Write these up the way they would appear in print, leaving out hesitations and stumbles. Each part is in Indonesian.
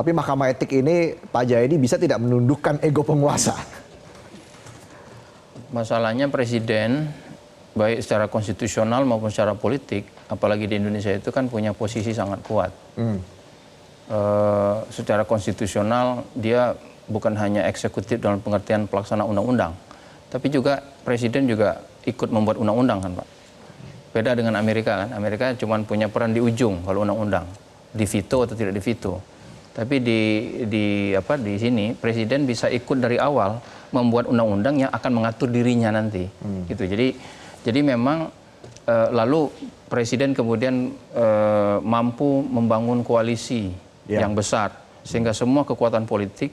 Tapi Mahkamah Etik ini, Pak Jayadi, bisa tidak menundukkan ego penguasa? Masalahnya presiden, baik secara konstitusional maupun secara politik, apalagi di Indonesia itu kan punya posisi sangat kuat. Secara konstitusional dia bukan hanya eksekutif dalam pengertian pelaksana undang-undang, tapi juga presiden juga ikut membuat undang-undang kan Pak. Beda dengan Amerika kan, Amerika cuma punya peran di ujung kalau undang-undang, di veto atau tidak di veto. Tapi di sini presiden bisa ikut dari awal membuat undang-undang yang akan mengatur dirinya nanti. Gitu. Jadi memang lalu presiden kemudian mampu membangun koalisi yang besar sehingga semua kekuatan politik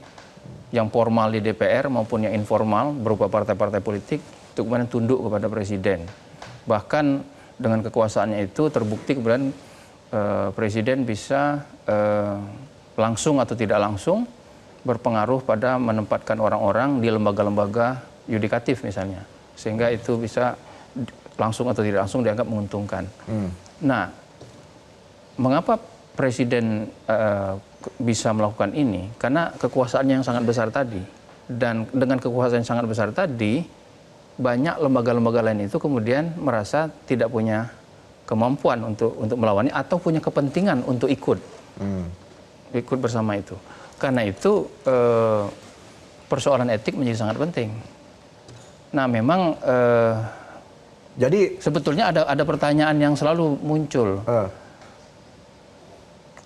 yang formal di DPR maupun yang informal berupa partai-partai politik itu kemudian tunduk kepada presiden. Bahkan dengan kekuasaannya itu terbukti kemudian presiden bisa langsung atau tidak langsung berpengaruh pada menempatkan orang-orang di lembaga-lembaga yudikatif misalnya. Sehingga itu bisa langsung atau tidak langsung dianggap menguntungkan. Nah, mengapa presiden bisa melakukan ini? Karena kekuasaannya yang sangat besar tadi. Dan dengan kekuasaan yang sangat besar tadi, banyak lembaga-lembaga lain itu kemudian merasa tidak punya kemampuan untuk melawannya atau punya kepentingan untuk ikut bersama itu. Karena itu persoalan etik menjadi sangat penting. Nah, memang jadi sebetulnya ada pertanyaan yang selalu muncul.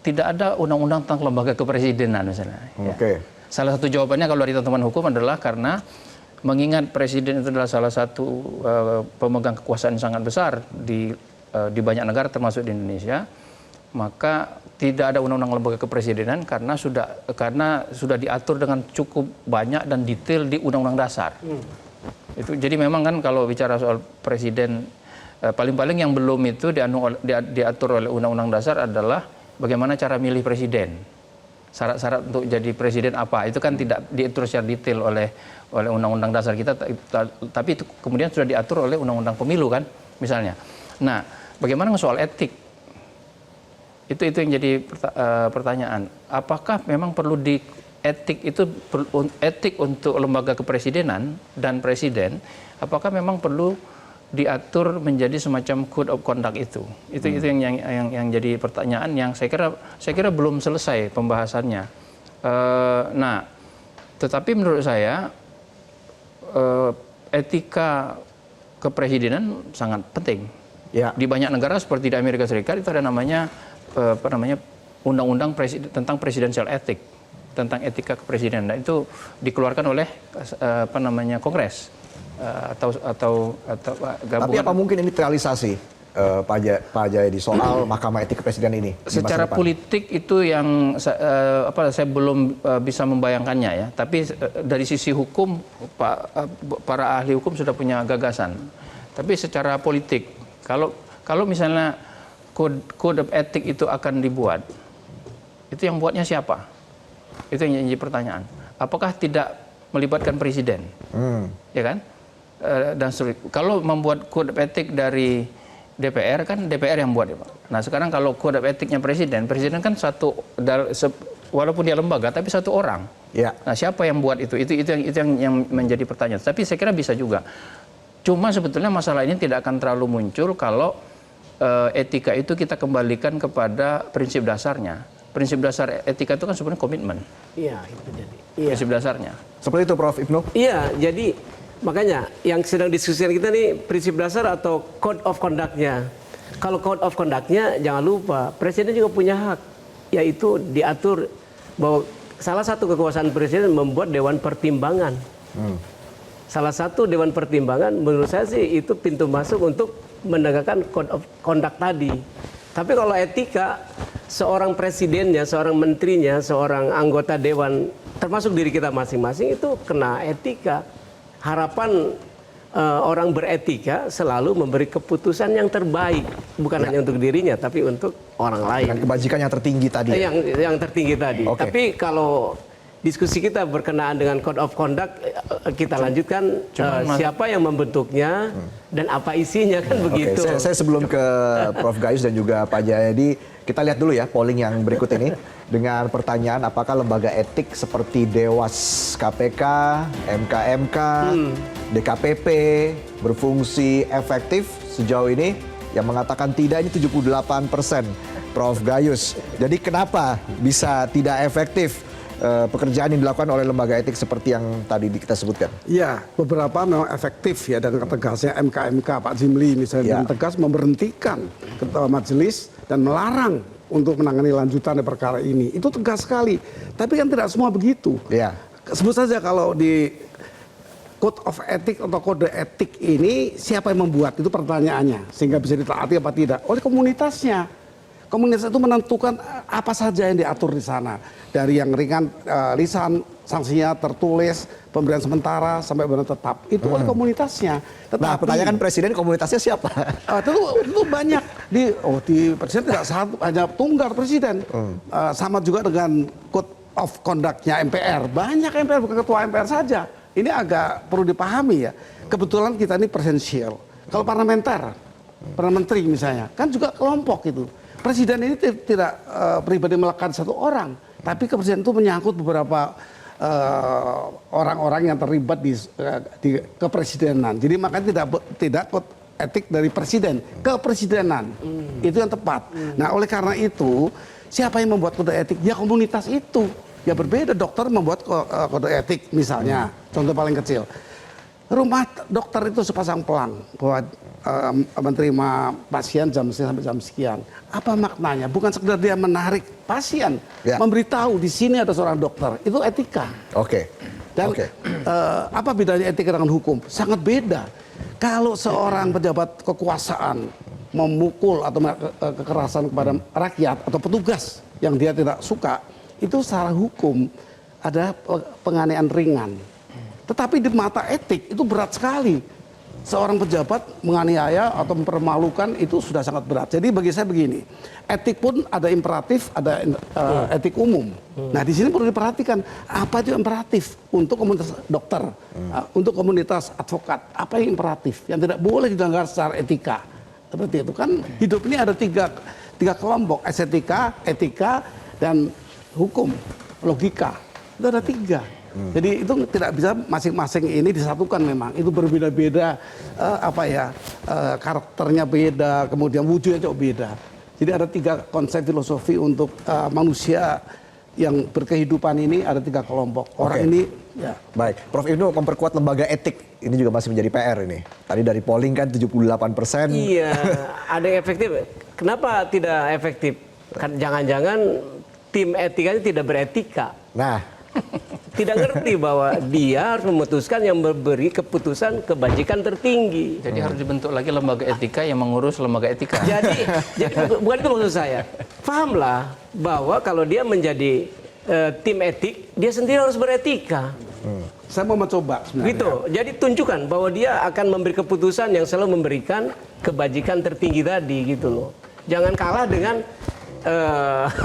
Tidak ada undang-undang tentang lembaga kepresidenan misalnya. Ya. Salah satu jawabannya kalau dari teman-teman hukum adalah karena mengingat presiden itu adalah salah satu pemegang kekuasaan yang sangat besar di banyak negara termasuk di Indonesia, maka tidak ada undang-undang lembaga kepresidenan karena sudah diatur dengan cukup banyak dan detail di undang-undang dasar. Itu jadi memang kan kalau bicara soal presiden paling-paling yang belum itu diatur oleh undang-undang dasar adalah bagaimana cara milih presiden. Syarat-syarat untuk jadi presiden apa itu kan tidak diatur secara detail oleh undang-undang dasar kita, tapi itu kemudian sudah diatur oleh undang-undang pemilu kan misalnya. Nah, bagaimana soal etik? Itu yang jadi pertanyaan. Apakah memang perlu etik untuk lembaga kepresidenan dan presiden? Apakah memang perlu diatur menjadi semacam code of conduct itu? Itu yang jadi pertanyaan yang saya kira belum selesai pembahasannya. Nah, tetapi menurut saya etika kepresidenan sangat penting. Ya. Di banyak negara seperti di Amerika Serikat itu ada namanya undang-undang tentang presidential ethic, tentang etika kepresidenan. Dan itu dikeluarkan oleh Kongres atau gabungan. Tapi apa mungkin ini terrealisasi Pak Jayadi soal Mahkamah Etik Kepresidenan ini? Secara politik itu yang saya belum bisa membayangkannya ya. Tapi dari sisi hukum para ahli hukum sudah punya gagasan. Tapi secara politik kalau misalnya code of etik itu akan dibuat, itu yang buatnya siapa? Itu yang jadi pertanyaan. Apakah tidak melibatkan presiden? Ya kan? Dan kalau membuat code of etik dari DPR kan DPR yang buat ya Pak. Nah sekarang kalau code of etiknya presiden kan walaupun dia lembaga tapi satu orang. Ya. Nah siapa yang buat itu? Itu yang menjadi pertanyaan. Tapi saya kira bisa juga. Cuma sebetulnya masalah ini tidak akan terlalu muncul kalau etika itu kita kembalikan kepada prinsip dasarnya. Prinsip dasar etika itu kan sebenarnya komitmen. Iya, itu jadi. Prinsip dasarnya. Seperti itu Prof. Ibnu? Iya, jadi makanya yang sedang diskusikan kita nih prinsip dasar atau code of conduct-nya. Kalau code of conduct-nya jangan lupa, presiden juga punya hak, yaitu diatur bahwa salah satu kekuasaan presiden membuat dewan pertimbangan. Salah satu dewan pertimbangan menurut saya sih itu pintu masuk untuk menegakkan code of conduct tadi. Tapi kalau etika, seorang presidennya, seorang menterinya, seorang anggota dewan, termasuk diri kita masing-masing itu kena etika. Harapan orang beretika selalu memberi keputusan yang terbaik, bukan hanya untuk dirinya, tapi untuk orang lain. Dengan kebajikan yang tertinggi tadi. Yang tertinggi tadi. Tapi kalau diskusi kita berkenaan dengan code of conduct, kita lanjutkan siapa yang membentuknya dan apa isinya kan begitu. Saya sebelum ke Prof. Gayus dan juga Pak Jayadi, kita lihat dulu ya polling yang berikut ini. dengan pertanyaan apakah lembaga etik seperti Dewas KPK, MK-MK, DKPP berfungsi efektif sejauh ini. Yang mengatakan tidak ini 78%, Prof. Gayus. Jadi kenapa bisa tidak efektif pekerjaan yang dilakukan oleh lembaga etik seperti yang tadi kita sebutkan? Ya, beberapa memang efektif ya, dan tegasnya MK-MK Pak Jimli misalnya dengan tegas memberhentikan ketua majelis dan melarang untuk menangani lanjutan dari perkara ini. Itu tegas sekali. Tapi kan tidak semua begitu. Ya. Sebut saja kalau di Code of Ethic atau kode etik ini siapa yang membuat, itu pertanyaannya, sehingga bisa ditaati apa tidak oleh komunitasnya. Komunitas itu menentukan apa saja yang diatur di sana, dari yang ringan lisan, sanksinya tertulis, pemberian sementara sampai benar tetap, itu oleh komunitasnya. Tetapi, Nah, pertanyaan presiden komunitasnya siapa? Itu banyak di presiden tidak satu, hanya tunggal presiden. Sama juga dengan Code of Conduct-nya MPR, banyak MPR, bukan ketua MPR saja. Ini agak perlu dipahami ya. Kebetulan kita ini presidensial. Kalau parlementer, perdana menteri misalnya, kan juga kelompok itu. Presiden ini tidak pribadi melekat satu orang, tapi kepresiden itu menyangkut beberapa orang-orang yang terlibat di kepresidenan. Jadi makanya tidak etik dari presiden ke presidenan. Itu yang tepat. Nah, oleh karena itu, siapa yang membuat kode etik? Ya komunitas itu. Ya berbeda, dokter membuat kode etik misalnya, contoh paling kecil. Rumah dokter itu sepasang pelang bahwa menerima pasien jam sekian sampai jam sekian. Apa maknanya? Bukan sekedar dia menarik pasien, memberitahu di sini ada seorang dokter. Itu etika. Oke. Dan apa bedanya etika dengan hukum? Sangat beda. Kalau seorang pejabat kekuasaan memukul atau kekerasan kepada rakyat atau petugas yang dia tidak suka, itu secara hukum ada penganiayaan ringan. Tetapi di mata etik itu berat sekali. Seorang pejabat menganiaya atau mempermalukan itu sudah sangat berat. Jadi bagi saya begini, etik pun ada imperatif, ada etik umum. Nah di sini perlu diperhatikan apa itu imperatif untuk komunitas dokter, untuk komunitas advokat. Apa yang imperatif yang tidak boleh dilanggar secara etika. Seperti itu kan hidup ini ada tiga kelompok, estetika, etika, dan hukum, logika. Itu ada tiga. Jadi itu tidak bisa masing-masing ini disatukan memang. Itu berbeda-beda karakternya beda, kemudian wujudnya juga beda. Jadi ada tiga konsep filosofi untuk manusia yang berkehidupan ini, ada tiga kelompok. Orang ini ya. Baik, Prof. Ibnu memperkuat lembaga etik. Ini juga masih menjadi PR ini. Tadi dari polling kan 78%. Iya, ada yang efektif. Kenapa tidak efektif? Kan jangan-jangan tim etikanya tidak beretika. Nah, tidak ngerti bahwa dia harus memutuskan yang memberi keputusan kebajikan tertinggi. Jadi harus dibentuk lagi lembaga etika yang mengurus lembaga etika. Jadi bukan itu maksud saya. Pahamlah bahwa kalau dia menjadi tim etik, dia sendiri harus beretika. Saya mau mencoba sebenarnya. Gitu. Jadi tunjukkan bahwa dia akan memberi keputusan yang selalu memberikan kebajikan tertinggi tadi gitu loh. Jangan kalah dengan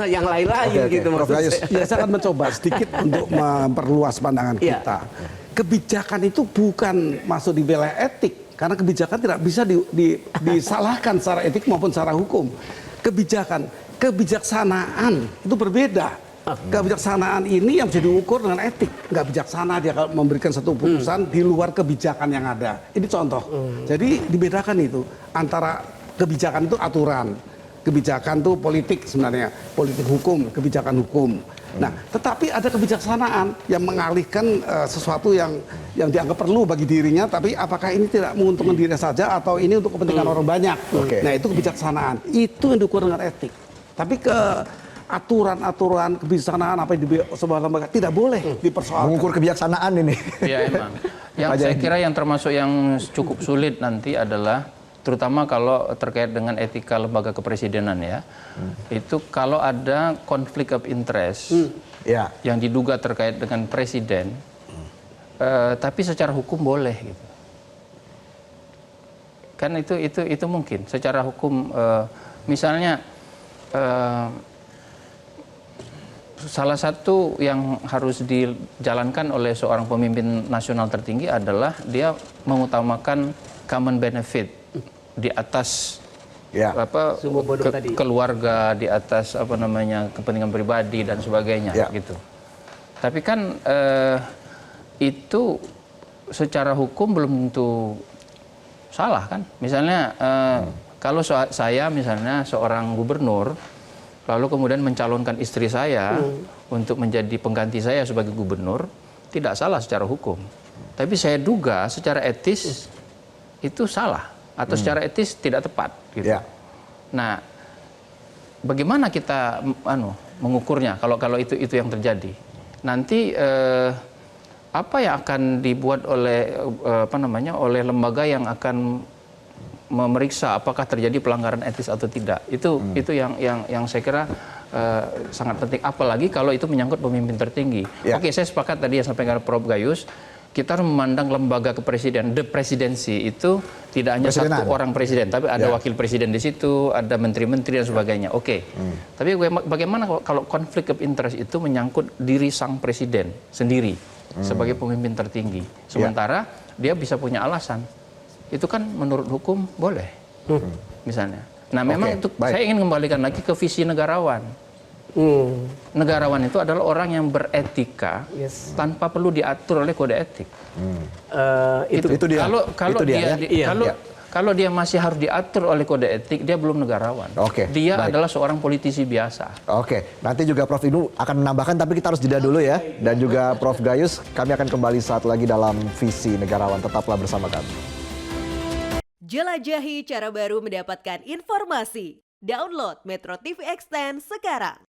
yang lain-lain gitu. Prof. Gayus. Ya, saya akan mencoba sedikit untuk memperluas pandangan kita. Kebijakan itu bukan masuk di wilayah etik, karena kebijakan tidak bisa disalahkan secara etik maupun secara hukum. Kebijaksanaan itu berbeda. Kebijaksanaan ini yang bisa diukur dengan etik. Nggak bijaksana dia kalau memberikan satu putusan di luar kebijakan yang ada. Ini contoh. Jadi dibedakan itu antara kebijakan itu aturan. Kebijakan itu politik sebenarnya, politik hukum, kebijakan hukum. Nah, tetapi ada kebijaksanaan yang mengalihkan sesuatu yang dianggap perlu bagi dirinya, tapi apakah ini tidak menguntungkan diri saja atau ini untuk kepentingan orang banyak? Nah, itu kebijaksanaan. Itu yang diukur dengan etik. Tapi aturan-aturan kebijaksanaan apa yang di sebuah lembaga tidak boleh dipersoalkan. mengukur kebijaksanaan ini. Ya emang. Yang saya kira yang termasuk yang cukup sulit nanti adalah terutama kalau terkait dengan etika lembaga kepresidenan ya, itu kalau ada konflik of interest yang diduga terkait dengan presiden, tapi secara hukum boleh gitu. Kan itu mungkin secara hukum, misalnya salah satu yang harus dijalankan oleh seorang pemimpin nasional tertinggi adalah dia mengutamakan common benefit di atas Ya. Semua bodoh tadi. keluarga di atas kepentingan pribadi dan sebagainya Ya. gitu. Tapi kan itu secara hukum belum tentu salah kan. Misalnya kalau saya misalnya seorang gubernur lalu kemudian mencalonkan istri saya untuk menjadi pengganti saya sebagai gubernur, tidak salah secara hukum. Tapi saya duga secara etis itu salah atau secara etis tidak tepat gitu. Ya. Nah, bagaimana kita mengukurnya kalau itu yang terjadi? Nanti apa yang akan dibuat oleh oleh lembaga yang akan memeriksa apakah terjadi pelanggaran etis atau tidak? Itu yang saya kira sangat penting, apalagi kalau itu menyangkut pemimpin tertinggi. Ya. Oke, saya sepakat tadi yang sampaikan Prof. Gayus. Kita harus memandang lembaga kepresiden, the presidency itu tidak hanya Presidenan. satu orang presiden, tapi ada Ya. wakil presiden di situ, ada menteri-menteri dan sebagainya. Oke. Tapi bagaimana kalau konflik of interest itu menyangkut diri sang presiden sendiri sebagai pemimpin tertinggi, sementara dia bisa punya alasan. Itu kan menurut hukum boleh, misalnya. Nah, memang Oke, itu baik. saya ingin kembalikan lagi ke visi negarawan. Negarawan itu adalah orang yang beretika Yes. tanpa perlu diatur oleh kode etik. Itu dia. Kalau Itu dia, dia, ya? Iya. kalau dia masih harus diatur oleh kode etik, dia belum negarawan. Oke, Dia baik. adalah seorang politisi biasa. Oke, nanti juga Prof Ibnu akan menambahkan, tapi kita harus jeda dulu ya. Dan juga Prof Gayus, kami akan kembali saat lagi dalam Visi Negarawan. Tetaplah bersama kami. Jelajahi cara baru mendapatkan informasi. Download Metro TV Extend sekarang.